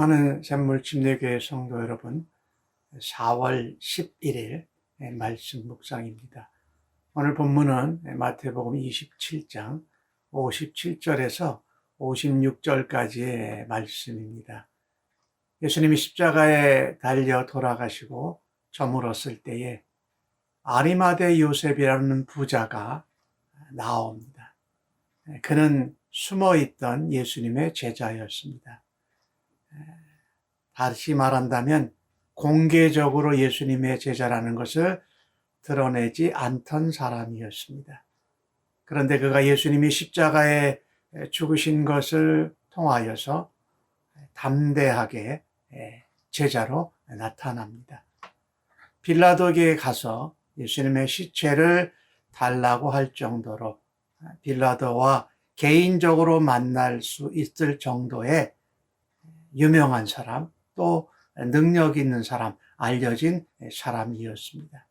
사랑하는 샘물침례교회 성도 여러분, 4월 11일 말씀 묵상입니다. 오늘 본문은 마태복음 27장 57절에서 56절까지의 말씀입니다. 예수님이 십자가에 달려 돌아가시고 저물었을 때에 아리마대 요셉이라는 부자가 나옵니다. 그는 숨어있던 예수님의 제자였습니다. 다시 말한다면 공개적으로 예수님의 제자라는 것을 드러내지 않던 사람이었습니다. 그런데 그가 예수님이 십자가에 죽으신 것을 통하여서 담대하게 제자로 나타납니다. 빌라도에게 가서 예수님의 시체를 달라고 할 정도로 빌라도와 개인적으로 만날 수 있을 정도의 유명한 사람, 또 능력 있는 사람, 알려진 사람이었습니다.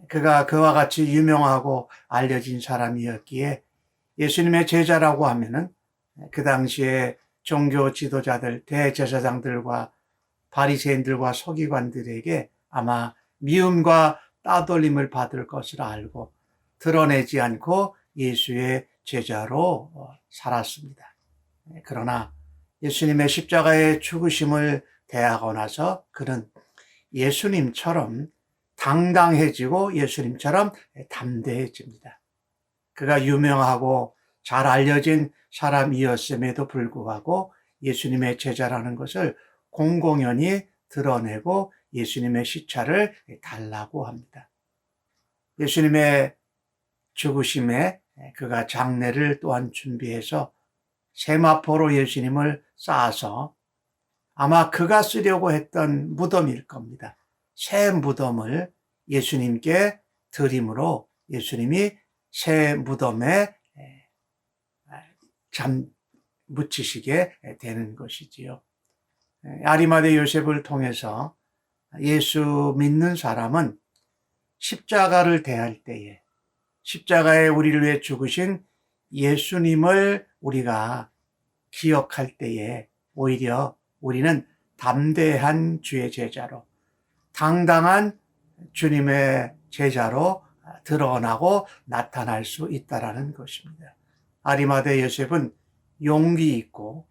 그가 그와 같이 유명하고 알려진 사람이었기에 예수님의 제자라고 하면은 그 당시에 종교 지도자들, 대제사장들과 바리새인들과 서기관들에게 아마 미움과 따돌림을 받을 것을 알고 드러내지 않고 예수의 제자로 살았습니다. 그러나 예수님의 십자가의 죽으심을 대하고 나서 그는 예수님처럼 당당해지고 예수님처럼 담대해집니다. 그가 유명하고 잘 알려진 사람이었음에도 불구하고 예수님의 제자라는 것을 공공연히 드러내고 예수님의 시차를 달라고 합니다. 예수님의 죽으심에 그가 장례를 또한 준비해서 세마포로 예수님을 쌓아서 아마 그가 쓰려고 했던 무덤일 겁니다. 새 무덤을 예수님께 드림으로 예수님이 새 무덤에 묻히시게 되는 것이지요. 아리마대 요셉을 통해서 예수 믿는 사람은 십자가를 대할 때에 십자가에 우리를 위해 죽으신 예수님을 우리가 기억할 때에 오히려 우리는 담대한 주의 제자로, 당당한 주님의 제자로 드러나고 나타날 수 있다는 것입니다. 아리마대 요셉은 용기 있고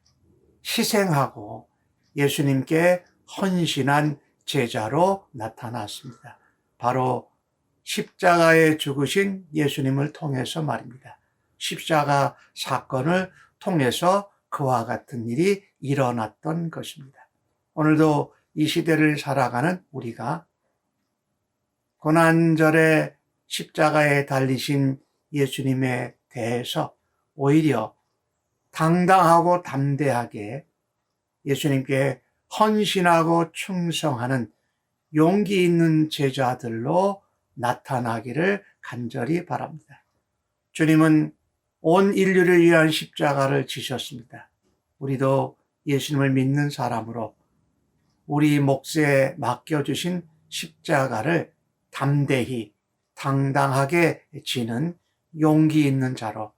희생하고 예수님께 헌신한 제자로 나타났습니다. 바로 십자가에 죽으신 예수님을 통해서 말입니다. 십자가 사건을 통해서 그와 같은 일이 일어났던 것입니다. 오늘도 이 시대를 살아가는 우리가 고난절에 십자가에 달리신 예수님에 대해서 오히려 당당하고 담대하게 예수님께 헌신하고 충성하는 용기 있는 제자들로 나타나기를 간절히 바랍니다. 주님은 온 인류를 위한 십자가를 지셨습니다. 우리도 예수님을 믿는 사람으로 우리 몫에 맡겨주신 십자가를 담대히 당당하게 지는 용기 있는 자로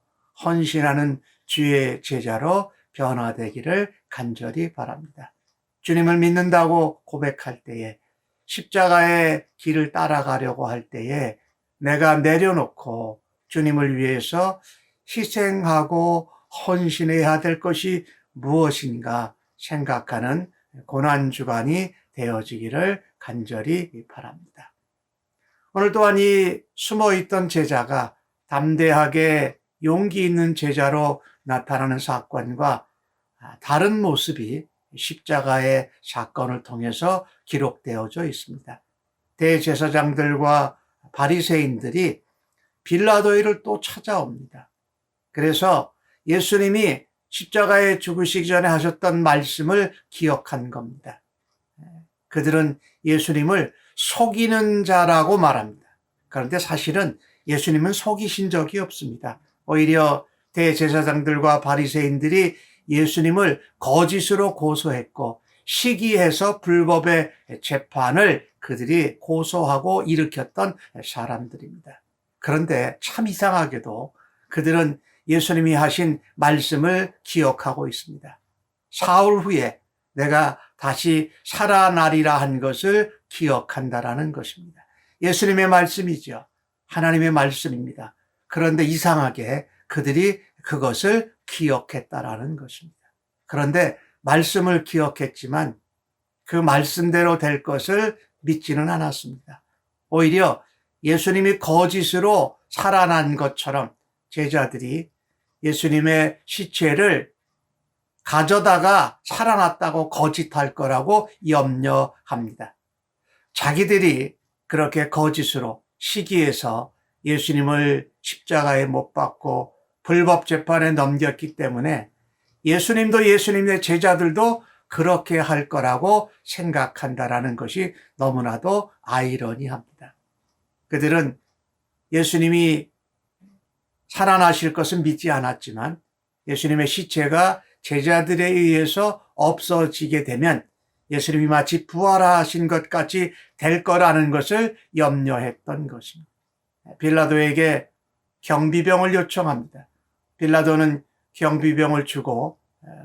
헌신하는 주의 제자로 변화되기를 간절히 바랍니다. 주님을 믿는다고 고백할 때에 십자가의 길을 따라가려고 할 때에 내가 내려놓고 주님을 위해서 희생하고 헌신해야 될 것이 무엇인가 생각하는 고난주간이 되어지기를 간절히 바랍니다. 오늘 또한 이 숨어있던 제자가 담대하게 용기 있는 제자로 나타나는 사건과 다른 모습이 십자가의 사건을 통해서 기록되어져 있습니다. 대제사장들과 바리새인들이 빌라도를 또 찾아옵니다. 그래서 예수님이 십자가에 죽으시기 전에 하셨던 말씀을 기억한 겁니다. 그들은 예수님을 속이는 자라고 말합니다. 그런데 사실은 예수님은 속이신 적이 없습니다. 오히려 대제사장들과 바리새인들이 예수님을 거짓으로 고소했고 시기해서 불법의 재판을 그들이 고소하고 일으켰던 사람들입니다. 그런데 참 이상하게도 그들은 예수님이 하신 말씀을 기억하고 있습니다. 사흘 후에 내가 다시 살아나리라 한 것을 기억한다라는 것입니다. 예수님의 말씀이죠. 하나님의 말씀입니다. 그런데 이상하게 그들이 그것을 기억했다라는 것입니다. 그런데 말씀을 기억했지만 그 말씀대로 될 것을 믿지는 않았습니다. 오히려 예수님이 거짓으로 살아난 것처럼 제자들이 예수님의 시체를 가져다가 살아났다고 거짓할 거라고 염려합니다. 자기들이 그렇게 거짓으로 시기해서 예수님을 십자가에 못 박고 불법 재판에 넘겼기 때문에 예수님도 예수님의 제자들도 그렇게 할 거라고 생각한다라는 것이 너무나도 아이러니합니다. 그들은 예수님이 살아나실 것은 믿지 않았지만 예수님의 시체가 제자들에 의해서 없어지게 되면 예수님이 마치 부활하신 것 같이 될 거라는 것을 염려했던 것입니다. 빌라도에게 경비병을 요청합니다. 빌라도는 경비병을 주고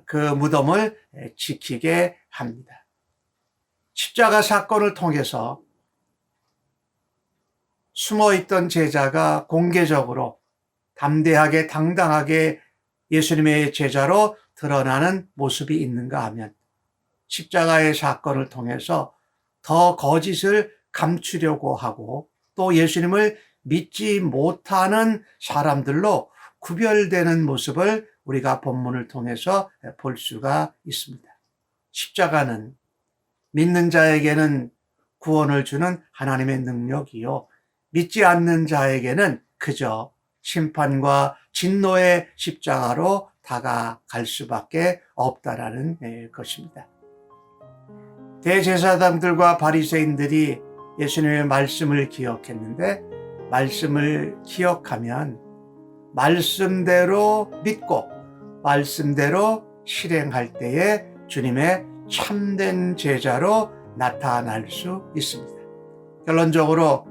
그 무덤을 지키게 합니다. 십자가 사건을 통해서 숨어있던 제자가 공개적으로 담대하게 당당하게 예수님의 제자로 드러나는 모습이 있는가 하면 십자가의 사건을 통해서 더 거짓을 감추려고 하고 또 예수님을 믿지 못하는 사람들로 구별되는 모습을 우리가 본문을 통해서 볼 수가 있습니다. 십자가는 믿는 자에게는 구원을 주는 하나님의 능력이요, 믿지 않는 자에게는 그저 심판과 진노의 십자가로 다가갈 수밖에 없다라는 것입니다. 대제사장들과 바리새인들이 예수님의 말씀을 기억했는데 말씀을 기억하면 말씀대로 믿고 말씀대로 실행할 때에 주님의 참된 제자로 나타날 수 있습니다. 결론적으로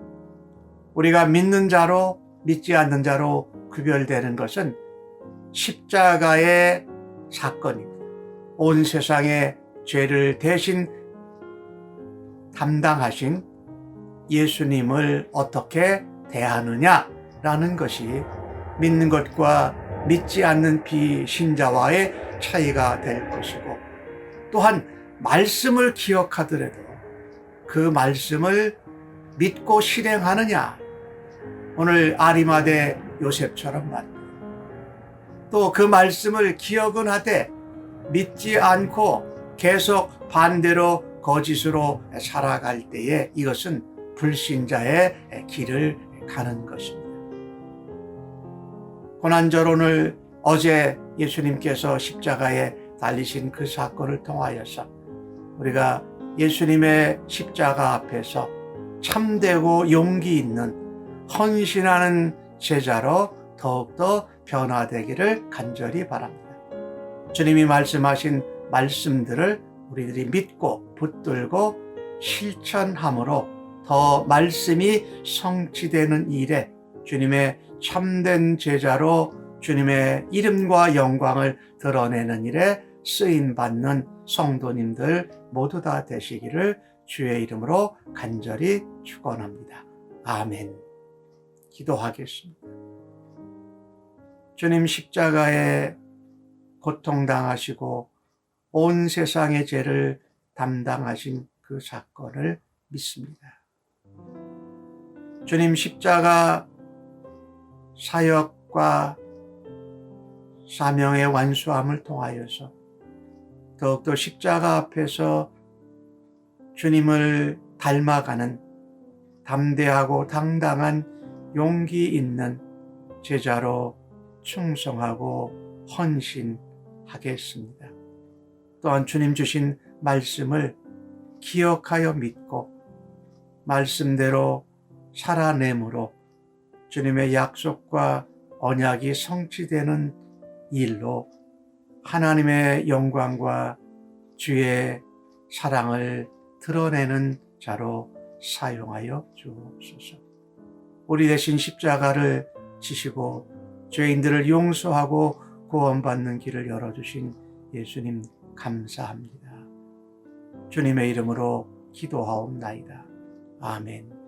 우리가 믿는 자로 믿지 않는 자로 구별되는 것은 십자가의 사건입니다. 온 세상의 죄를 대신 담당하신 예수님을 어떻게 대하느냐라는 것이 믿는 것과 믿지 않는 비신자와의 차이가 될 것이고, 또한 말씀을 기억하더라도 그 말씀을 믿고 실행하느냐, 오늘 아리마대 요셉처럼 말입니다. 또 그 말씀을 기억은 하되 믿지 않고 계속 반대로 거짓으로 살아갈 때에 이것은 불신자의 길을 가는 것입니다. 고난절혼을 어제 예수님께서 십자가에 달리신 그 사건을 통하여서 우리가 예수님의 십자가 앞에서 참되고 용기 있는 헌신하는 제자로 더욱더 변화되기를 간절히 바랍니다. 주님이 말씀하신 말씀들을 우리들이 믿고 붙들고 실천함으로 더 말씀이 성취되는 일에 주님의 참된 제자로 주님의 이름과 영광을 드러내는 일에 쓰임받는 성도님들 모두 다 되시기를 주의 이름으로 간절히 축원합니다. 아멘. 기도하겠습니다. 주님, 십자가에 고통당하시고 온 세상의 죄를 담당하신 그 사건을 믿습니다. 주님, 십자가 사역과 사명의 완수함을 통하여서 더욱더 십자가 앞에서 주님을 닮아가는 담대하고 당당한 용기 있는 제자로 충성하고 헌신하겠습니다. 또한 주님 주신 말씀을 기억하여 믿고 말씀대로 살아내므로 주님의 약속과 언약이 성취되는 일로 하나님의 영광과 주의 사랑을 드러내는 자로 사용하여 주옵소서. 우리 대신 십자가를 지시고 죄인들을 용서하고 구원받는 길을 열어주신 예수님 감사합니다. 주님의 이름으로 기도하옵나이다. 아멘.